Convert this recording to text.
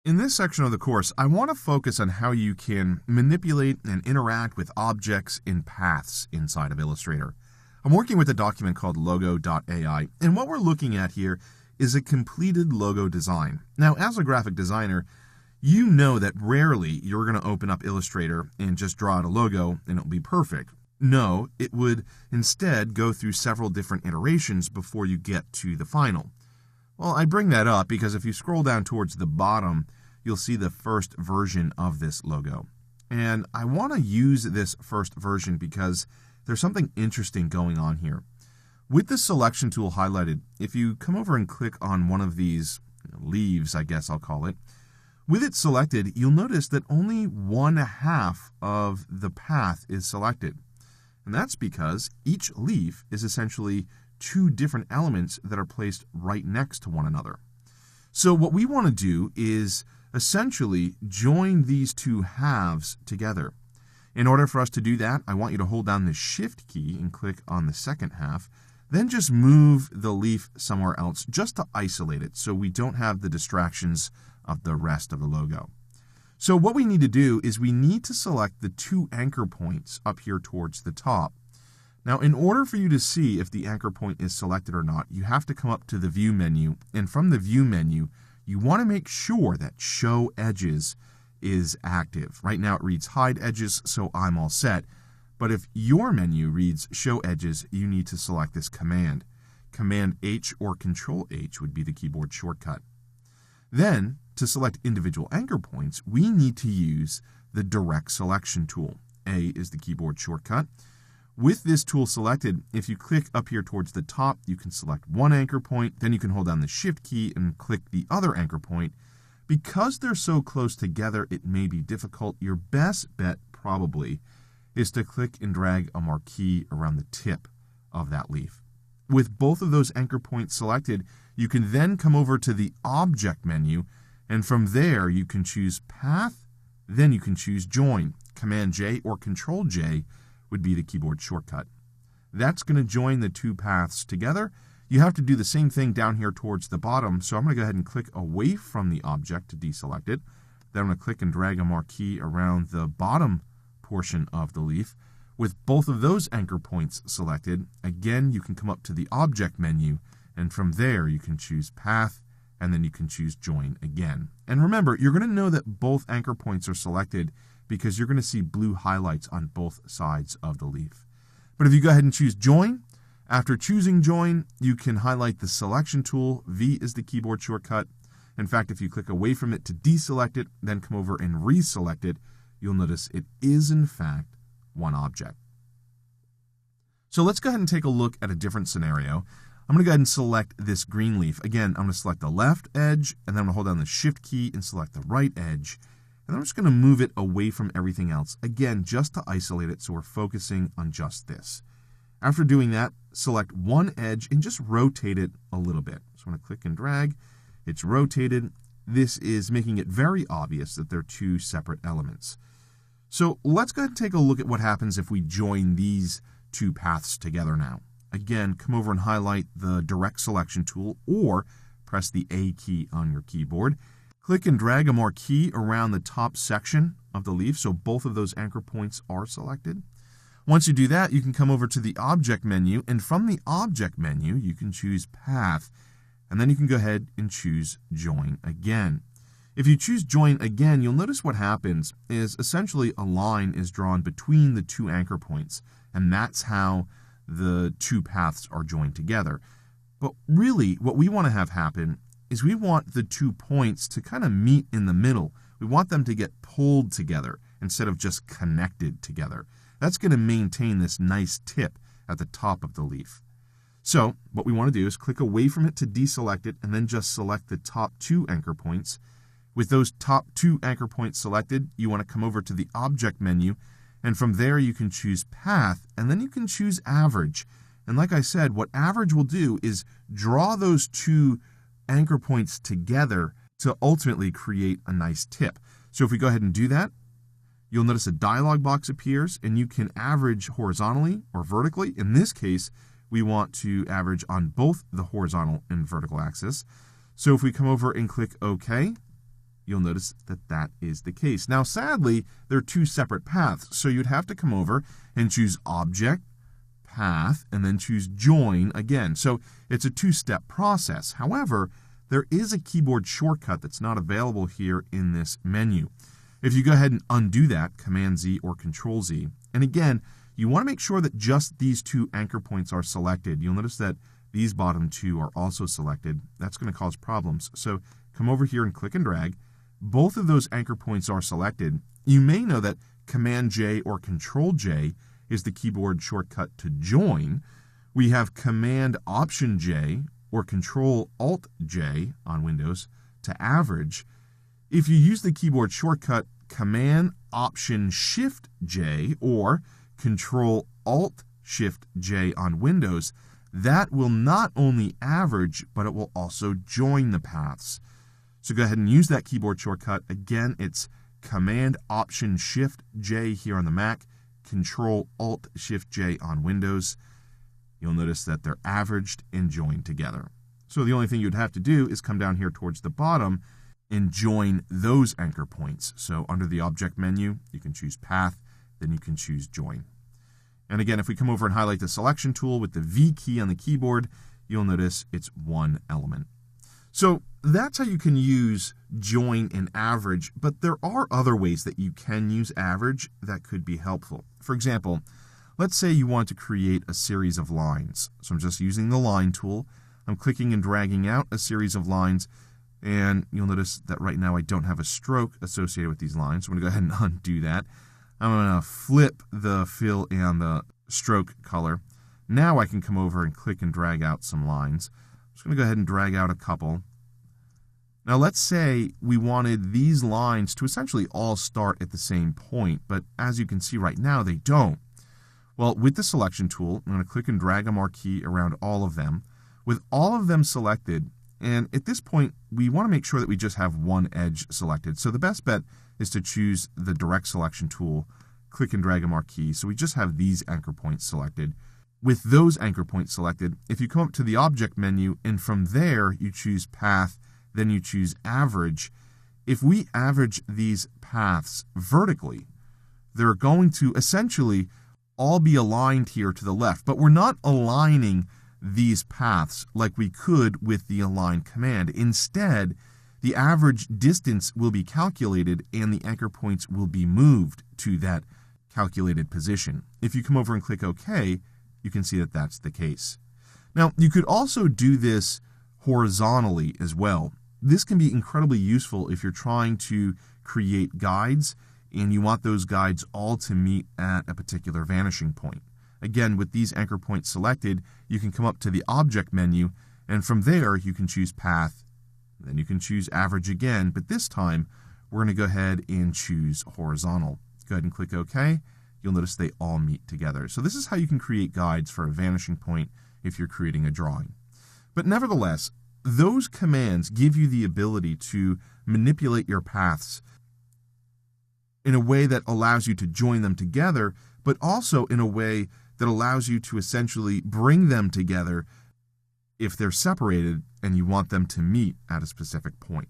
In this section of the course, I want to focus on how you can manipulate and interact with objects in paths inside of Illustrator. I'm working with a document called logo.ai, and what we're looking at here is a completed logo design. Now, as a graphic designer, you know that rarely you're going to open up Illustrator and just draw out a logo and it'll be perfect. No, it would instead go through several different iterations before you get to the final. Well, I bring that up because if you scroll down towards the bottom, you'll see the first version of this logo. And I want to use this first version because there's something interesting going on here. With the selection tool highlighted, if you come over and click on one of these leaves, I guess I'll call it, with it selected, you'll notice that only 1/2 of the path is selected. And that's because each leaf is essentially two different elements that are placed right next to one another. So what we want to do is essentially join these two halves together. In order for us to do that, I want you to hold down the Shift key and click on the second half, then just move the leaf somewhere else just to isolate it so we don't have the distractions of the rest of the logo. So what we need to do is we need to select the two anchor points up here towards the top. Now, in order for you to see if the anchor point is selected or not, you have to come up to the View menu, and from the View menu, you want to make sure that Show Edges is active. Right now it reads Hide Edges, so I'm all set. But if your menu reads Show Edges, you need to select this command. Command H or Control H would be the keyboard shortcut. Then, to select individual anchor points, we need to use the Direct Selection tool. A is the keyboard shortcut. With this tool selected, if you click up here towards the top, you can select one anchor point, then you can hold down the Shift key and click the other anchor point. Because they're so close together, it may be difficult. Your best bet probably is to click and drag a marquee around the tip of that leaf. With both of those anchor points selected, you can then come over to the Object menu, and from there you can choose Path, then you can choose Join. Command J or Control J would be the keyboard shortcut. That's going to join the two paths together. You have to do the same thing down here towards the bottom, so I'm going to go ahead and click away from the object to deselect it. Then I'm going to click and drag a marquee around the bottom portion of the leaf. With both of those anchor points selected, again, you can come up to the Object menu, and from there you can choose Path, and then you can choose Join again. And remember, you're going to know that both anchor points are selected because you're going to see blue highlights on both sides of the leaf. But if you go ahead and choose Join, after choosing Join, you can highlight the Selection tool. V is the keyboard shortcut. In fact, if you click away from it to deselect it, then come over and reselect it, you'll notice it is in fact one object. So let's go ahead and take a look at a different scenario. I'm going to go ahead and select this green leaf. Again, I'm going to select the left edge, and then I'm going to hold down the Shift key and select the right edge. And I'm just going to move it away from everything else, again, just to isolate it so we're focusing on just this. After doing that, select one edge and just rotate it a little bit. So I'm going to click and drag. It's rotated. This is making it very obvious that they're two separate elements. So let's go ahead and take a look at what happens if we join these two paths together now. Again, come over and highlight the Direct Selection tool or press the A key on your keyboard. Click and drag a marquee around the top section of the leaf so both of those anchor points are selected. Once you do that, you can come over to the Object menu, and from the Object menu, you can choose Path, and then you can go ahead and choose Join again. If you choose Join again, you'll notice what happens is essentially a line is drawn between the two anchor points, and that's how the two paths are joined together. But really, what we want to have happen is we want the 2 points to kind of meet in the middle. We want them to get pulled together instead of just connected together. That's going to maintain this nice tip at the top of the leaf. So what we want to do is click away from it to deselect it, and then just select the top 2 anchor points. With those top 2 anchor points selected, you want to come over to the Object menu, and from there you can choose Path, and then you can choose Average. And like I said, what Average will do is draw those 2 anchor points together to ultimately create a nice tip. So if we go ahead and do that, you'll notice a dialog box appears, and you can average horizontally or vertically. In this case, we want to average on both the horizontal and vertical axis. So if we come over and click OK, you'll notice that that is the case. Now, sadly, there are two separate paths, so you'd have to come over and choose Object, Path, and then choose Join again. So it's a two-step process. However, there is a keyboard shortcut that's not available here in this menu. If you go ahead and undo that, Command-Z or Control-Z, and again, you want to make sure that just these two anchor points are selected. You'll notice that these bottom two are also selected. That's going to cause problems. So come over here and click and drag. Both of those anchor points are selected. You may know that Command-J or Control-J is the keyboard shortcut to join. We have Command-Option-J or Control-Alt-J on Windows to average. If you use the keyboard shortcut Command-Option-Shift-J or Control-Alt-Shift-J on Windows, that will not only average, but it will also join the paths. So go ahead and use that keyboard shortcut. Again, it's Command-Option-Shift-J here on the Mac, Control-Alt-Shift-J on Windows. You'll notice that they're averaged and joined together. So the only thing you'd have to do is come down here towards the bottom and join those anchor points. So under the Object menu, you can choose Path, then you can choose Join. And again, if we come over and highlight the Selection tool with the V key on the keyboard, you'll notice it's one element. So that's how you can use join and average, but there are other ways that you can use average that could be helpful. For example, let's say you want to create a series of lines. So I'm just using the Line tool. I'm clicking and dragging out a series of lines, and you'll notice that right now I don't have a stroke associated with these lines. So I'm going to go ahead and undo that. I'm going to flip the fill and the stroke color. Now I can come over and click and drag out some lines. I'm just going to go ahead and drag out a couple. Now let's say we wanted these lines to essentially all start at the same point, but as you can see right now, they don't. Well, with the Selection tool, I'm going to click and drag a marquee around all of them. With all of them selected, and at this point, we want to make sure that we just have one edge selected. So the best bet is to choose the Direct Selection tool, click and drag a marquee, so we just have these anchor points selected. With those anchor points selected, if you come up to the Object menu, and from there you choose Path, then you choose Average. If we average these paths vertically, they're going to essentially all be aligned here to the left, but we're not aligning these paths like we could with the Align command. Instead, the average distance will be calculated and the anchor points will be moved to that calculated position. If you come over and click OK, you can see that that's the case. Now, you could also do this horizontally as well. This can be incredibly useful if you're trying to create guides and you want those guides all to meet at a particular vanishing point. Again, with these anchor points selected, you can come up to the Object menu, and from there you can choose Path, then you can choose Average again, but this time we're going to go ahead and choose Horizontal. Go ahead and click OK. You'll notice they all meet together. So this is how you can create guides for a vanishing point if you're creating a drawing. But nevertheless, those commands give you the ability to manipulate your paths in a way that allows you to join them together, but also in a way that allows you to essentially bring them together if they're separated and you want them to meet at a specific point.